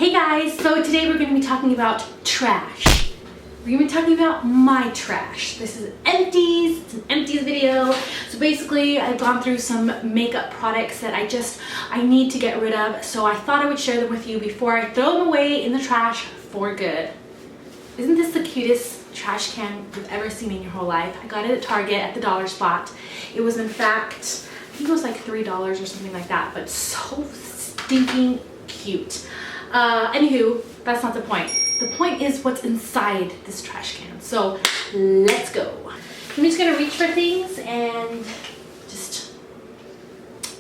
Hey guys, so today we're going to be talking about trash. We're going to be talking about my trash. This is Empties, it's an Empties video. So basically I've gone through some makeup products that I need to get rid of. So I thought I would share them with you before I throw them away in the trash for good. Isn't this the cutest trash can you've ever seen in your whole life? I got it at Target at the dollar spot. It was in fact, I think it was like $3 or something like that, but so stinking cute. Anywho, that's not the point. The point is what's inside this trash can. So let's go. I'm just gonna reach for things and just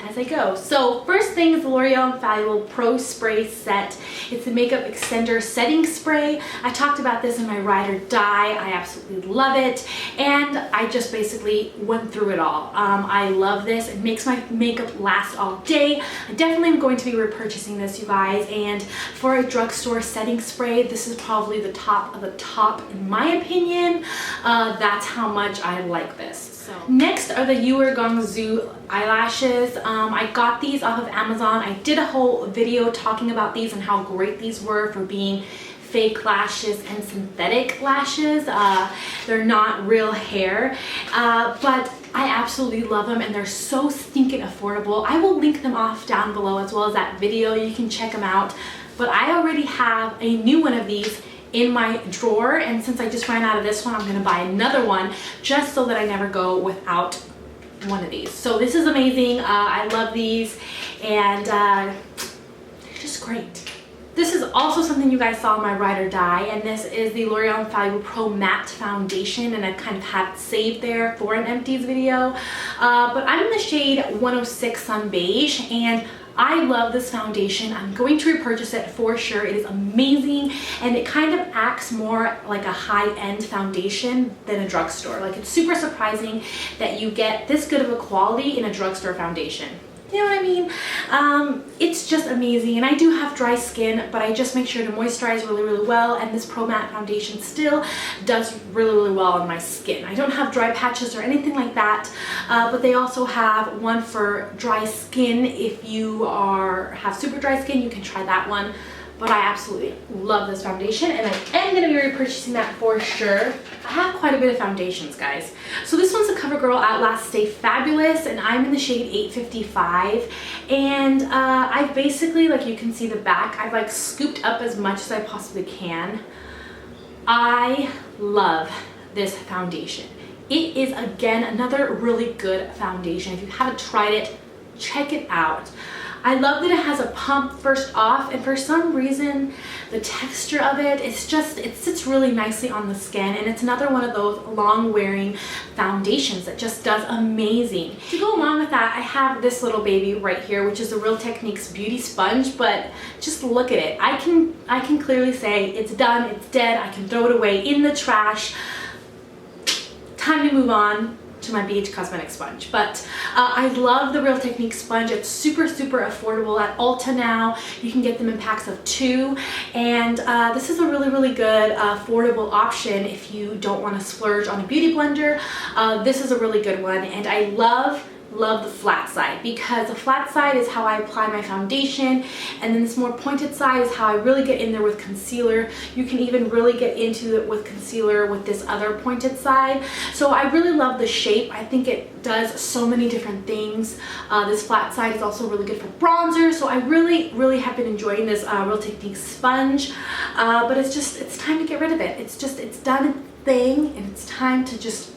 as I go. So first thing is the L'Oreal Infallible Pro Spray Set. It's a makeup extender setting spray. I talked about this in my Ride or Die. I absolutely love it. And I just basically went through it all. I love this. It makes my makeup last all day. I definitely am going to be repurchasing this, you guys. And for a drugstore setting spray, this is probably the top of the top in my opinion. That's how much I like this. So next are the Gongzu eyelashes. I got these off of Amazon. I did a whole video talking about these and how great these were for being fake lashes and synthetic lashes. They're not real hair, but I absolutely love them and they're so stinking affordable. I will link them off down below as well as that video. You can check them out. But I already have a new one of these in my drawer, and since I just ran out of this one, I'm gonna buy another one just so that I never go without one of these. So this is amazing. I love these and they're just great. This is also something you guys saw in my Ride or Die, and this is the L'Oreal Infallible Pro Matte Foundation, and I've kind of had it saved there for an Empties video. But I'm in the shade 106 Sun Beige, and I love this foundation. I'm going to repurchase it for sure. It is amazing, and it kind of acts more like a high-end foundation than a drugstore. Like, it's super surprising that you get this good of a quality in a drugstore foundation. You know what I mean? It's just amazing, and I do have dry skin, but I just make sure to moisturize really well, and this Pro Matte foundation still does really well on my skin. I don't have dry patches or anything like that, but they also have one for dry skin. If you have super dry skin, you can try that one. But I absolutely love this foundation, and I am going to be repurchasing that for sure. I have quite a bit of foundations, guys. So this one's a CoverGirl Outlast Stay Fabulous, and I'm in the shade 855. And I've basically, like you can see the back, I've like scooped up as much as I possibly can. I love this foundation. It is, again, another really good foundation. If you haven't tried it, check it out. I love that it has a pump first off, and for some reason the texture of it, it sits really nicely on the skin, and it's another one of those long wearing foundations that just does amazing. To go along with that, I have this little baby right here, which is the Real Techniques Beauty Sponge, but just look at it. I can clearly say it's done, it's dead, I can throw it away in the trash. Time to move on to my BH Cosmetic sponge. But I love the Real Techniques sponge. It's super affordable at Ulta now. You can get them in packs of 2, and this is a really good affordable option if you don't want to splurge on a beauty blender. This is a really good one, and I love the flat side, because the flat side is how I apply my foundation, and then this more pointed side is how I really get in there with concealer. You can even really get into it with concealer with this other pointed side. So I really love the shape. I think it does so many different things. This flat side is also really good for bronzer, so I really have been enjoying this Real Techniques sponge. But it's time to get rid of it. It's done its thing, and it's time to just,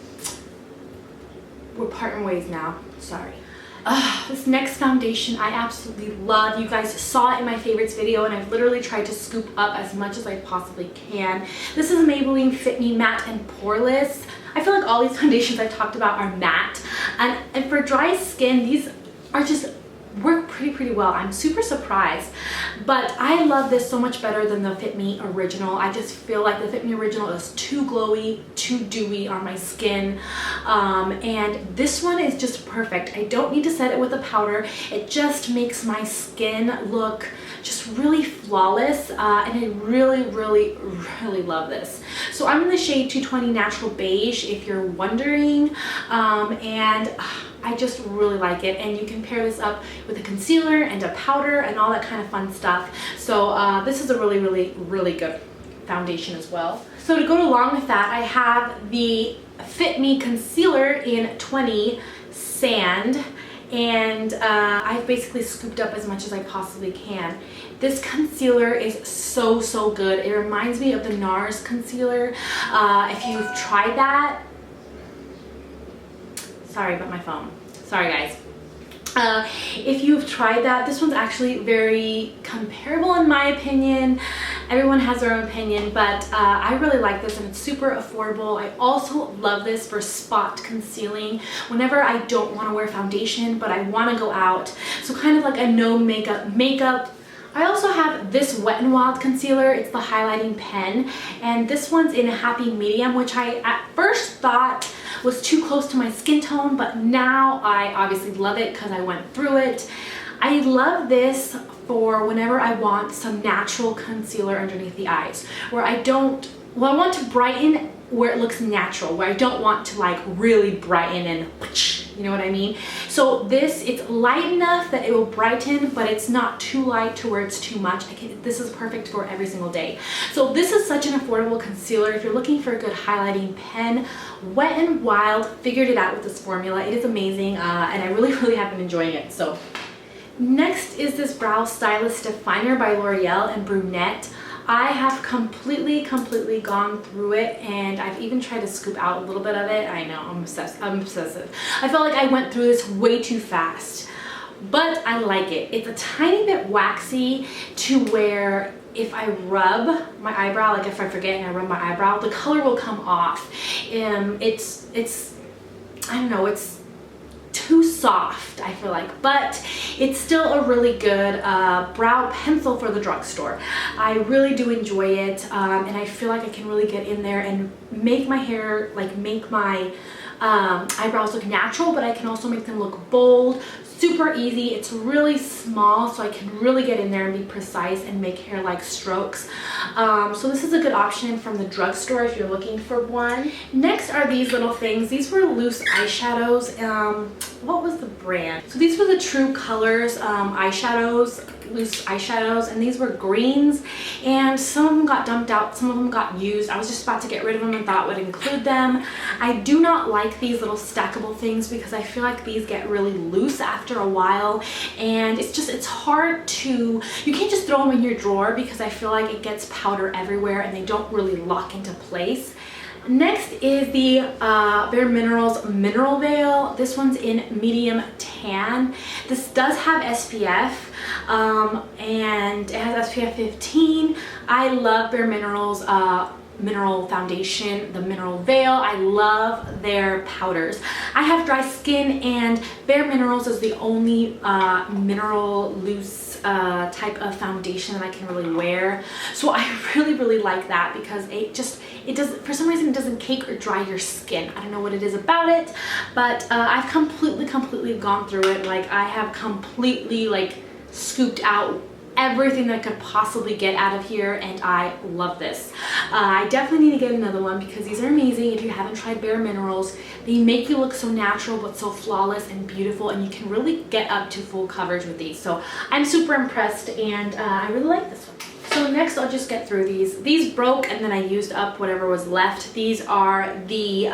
we're parting ways now. Sorry. This next foundation I absolutely love. You guys saw it in my favorites video, and I've literally tried to scoop up as much as I possibly can. This is Maybelline Fit Me Matte and Poreless. I feel like all these foundations I talked about are matte, and for dry skin, these are just work pretty well. I'm super surprised, but I love this so much better than the Fit Me Original. I just feel like the Fit Me Original is too glowy, too dewy on my skin, and this one is just perfect. I don't need to set it with a powder. It just makes my skin look just really flawless, and I really love this. So I'm in the shade 220 Natural Beige, if you're wondering, and I just really like it, and you can pair this up with a concealer and a powder and all that kind of fun stuff. So this is a really, really, really good foundation as well. So to go along with that, I have the Fit Me Concealer in 20 Sand, and I've basically scooped up as much as I possibly can. This concealer is so, so good. It reminds me of the NARS concealer. If you've tried that, sorry about my phone. Sorry guys. If you've tried that, this one's actually very comparable in my opinion. Everyone has their own opinion, but I really like this, and it's super affordable. I also love this for spot concealing whenever I don't want to wear foundation but I want to go out. So kind of like a no makeup. I also have this Wet n Wild concealer. It's the highlighting pen, and this one's in a Happy Medium, which I at first thought was too close to my skin tone, but now I obviously love it because I went through it. I love this for whenever I want some natural concealer underneath the eyes, where I want to brighten where it looks natural, where I don't want to like really brighten and you know what I mean? So this, it's light enough that it will brighten, but it's not too light to where it's too much. This is perfect for every single day. So this is such an affordable concealer. If you're looking for a good highlighting pen, Wet n Wild figured it out with this formula. It is amazing, and I really, really have been enjoying it. So next is this Brow Stylist Definer by L'Oreal in Brunette. I have completely gone through it, and I've even tried to scoop out a little bit of it. I know, I'm obsessive. I felt like I went through this way too fast, but I like it. It's a tiny bit waxy to where if I rub my eyebrow, like if I forget and I rub my eyebrow, the color will come off. It's I don't know, it's too soft, I feel like, but it's still a really good brow pencil for the drugstore. I really do enjoy it, and I feel like I can really get in there and make my hair, like make my eyebrows look natural, but I can also make them look bold. Super easy. It's really small, so I can really get in there and be precise and make hair-like strokes. So this is a good option from the drugstore if you're looking for one. Next are these little things. These were loose eyeshadows. What was the brand? So these were the True Colors eyeshadows, loose eyeshadows, and these were greens, and some of them got dumped out, some of them got used. I was just about to get rid of them and thought would include them. I do not like these little stackable things because I feel like these get really loose after a while, and it's hard to, you can't just throw them in your drawer because I feel like it gets powder everywhere and they don't really lock into place. Next is the Bare Minerals Mineral Veil. This one's in medium tan. This does have SPF, and it has SPF 15. I love Bare Minerals mineral foundation, the mineral veil. I love their powders. I have dry skin, and Bare Minerals is the only mineral loose type of foundation that I can really wear. So I really like that because it doesn't, for some reason it doesn't cake or dry your skin. I don't know what it is about it, but I've completely gone through it. Like I have completely like scooped out everything that I could possibly get out of here, and I love this. I definitely need to get another one because these are amazing. If you haven't tried Bare Minerals, they make you look so natural but so flawless and beautiful, and you can really get up to full coverage with these. So I'm super impressed, and I really like this one. So next I'll just get through these. These broke and then I used up whatever was left. These are the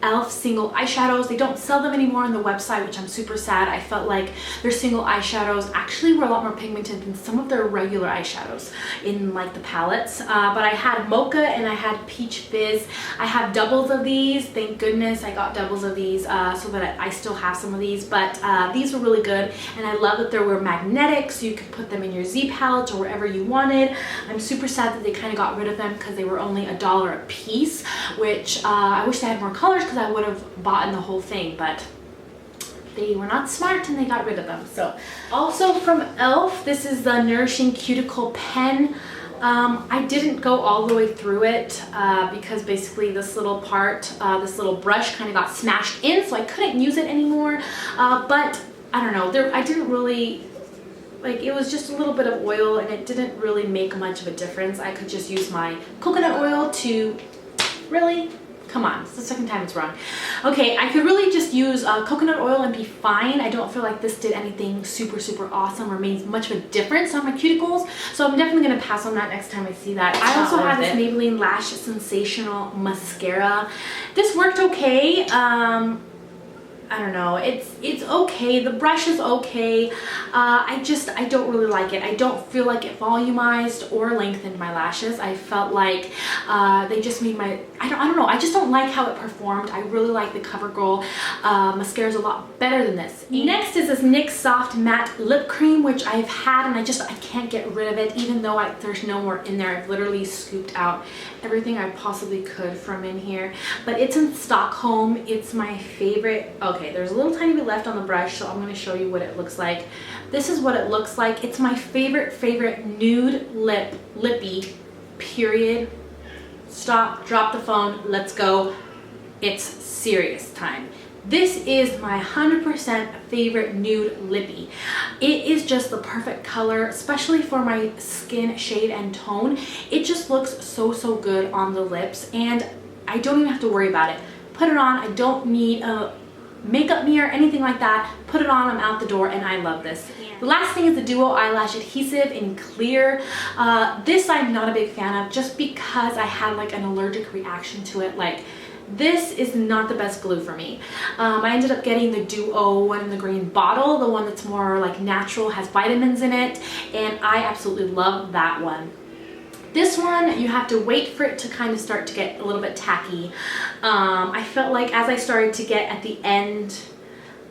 e.l.f. single eyeshadows. They don't sell them anymore on the website, which I'm super sad. I felt like their single eyeshadows actually were a lot more pigmented than some of their regular eyeshadows in like the palettes. But I had Mocha and I had Peach Fizz. I have doubles of these. Thank goodness I got doubles of these so that I still have some of these. But these were really good, and I love that they were magnetic, so you could put them in your Z palette or wherever you wanted. I'm super sad that they kind of got rid of them because they were only $1 a piece, which I wish they had more colors because I would have bought in the whole thing, but they were not smart and they got rid of them. So also from e.l.f., this is the Nourishing Cuticle Pen. I didn't go all the way through it because basically this little part, this little brush kind of got smashed in, so I couldn't use it anymore. But I don't know, I didn't really, like, it was just a little bit of oil and it didn't really make much of a difference. I could just use my coconut oil to really Come on, it's the second time it's wrong. Okay, I could really just use coconut oil and be fine. I don't feel like this did anything super, super awesome or made much of a difference on my cuticles. So I'm definitely gonna pass on that next time I see that. I also have this Maybelline Lash Sensational Mascara. This worked okay. I don't know, it's okay. The brush is okay. I don't really like it. I don't feel like it volumized or lengthened my lashes. I felt like they just made my, I don't know, I just don't like how it performed. I really like the CoverGirl mascara is a lot better than this. Next is this NYX Soft Matte Lip Cream, which I've had and I can't get rid of it, even though there's no more in there. I've literally scooped out everything I possibly could from in here. But it's in Stockholm. It's my favorite. Okay, there's a little tiny bit left on the brush, so I'm going to show you what it looks like. This is what it looks like. It's my favorite nude lippy, period. Stop, drop the phone, let's go. It's serious time. This is my 100% favorite nude lippy. It is just the perfect color, especially for my skin shade and tone. It just looks so, so good on the lips, and I don't even have to worry about it. Put it on, I don't need a makeup mirror, anything like that. Put it on, I'm out the door, and I love this. The last thing is the Duo Eyelash Adhesive in clear. This I'm not a big fan of just because I had like an allergic reaction to it. Like, this is not the best glue for me. I ended up getting the Duo one in the green bottle, the one that's more like natural, has vitamins in it, and I absolutely love that one. This one, you have to wait for it to kind of start to get a little bit tacky. I felt like as I started to get at the end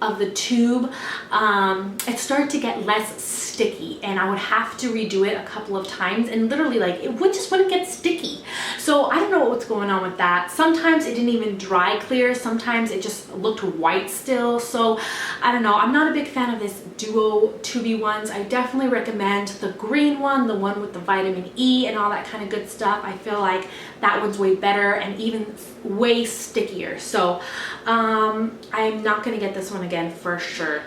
of the tube, it started to get less sticky, and I would have to redo it a couple of times, and literally like it just wouldn't get sticky. So I don't know what's going on with that. Sometimes it didn't even dry clear, sometimes it just looked white still. So I don't know, I'm not a big fan of this Duo tubey ones. I definitely recommend the green one, the one with the vitamin E and all that kind of good stuff. I feel like that one's way better and even way stickier. So I'm not gonna get this one again for sure.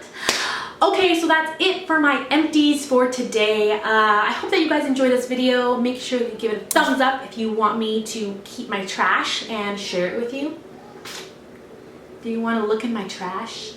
Okay, so that's it for my empties for today. I hope that you guys enjoyed this video. Make sure that you give it a thumbs up if you want me to keep my trash and share it with you. Do you want to look in my trash?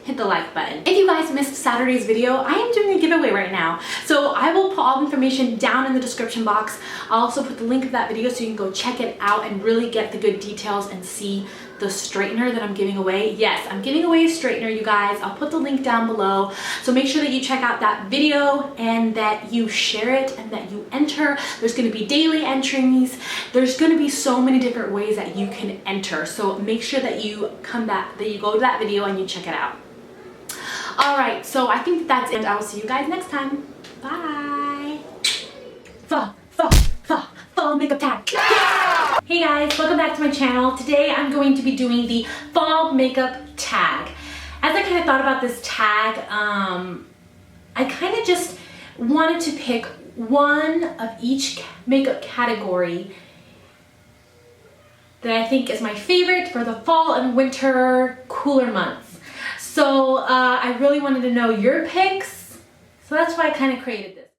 Hit the like button. If you guys missed Saturday's video, I am doing a giveaway right now. So I will put all the information down in the description box. I'll also put the link of that video so you can go check it out and really get the good details and see the straightener that I'm giving away. Yes, I'm giving away a straightener, you guys. I'll put the link down below. So make sure that you check out that video and that you share it and that you enter. There's gonna be daily entries. There's gonna be so many different ways that you can enter. So make sure that you go to that video and you check it out. All right, so I think that's it. I will see you guys next time. Bye. Fall makeup tag. Yeah! Hey guys, welcome back to my channel. Today I'm going to be doing the fall makeup tag. As I kind of thought about this tag, I kind of just wanted to pick one of each makeup category that I think is my favorite for the fall and winter cooler months. So I really wanted to know your picks, so that's why I kind of created this.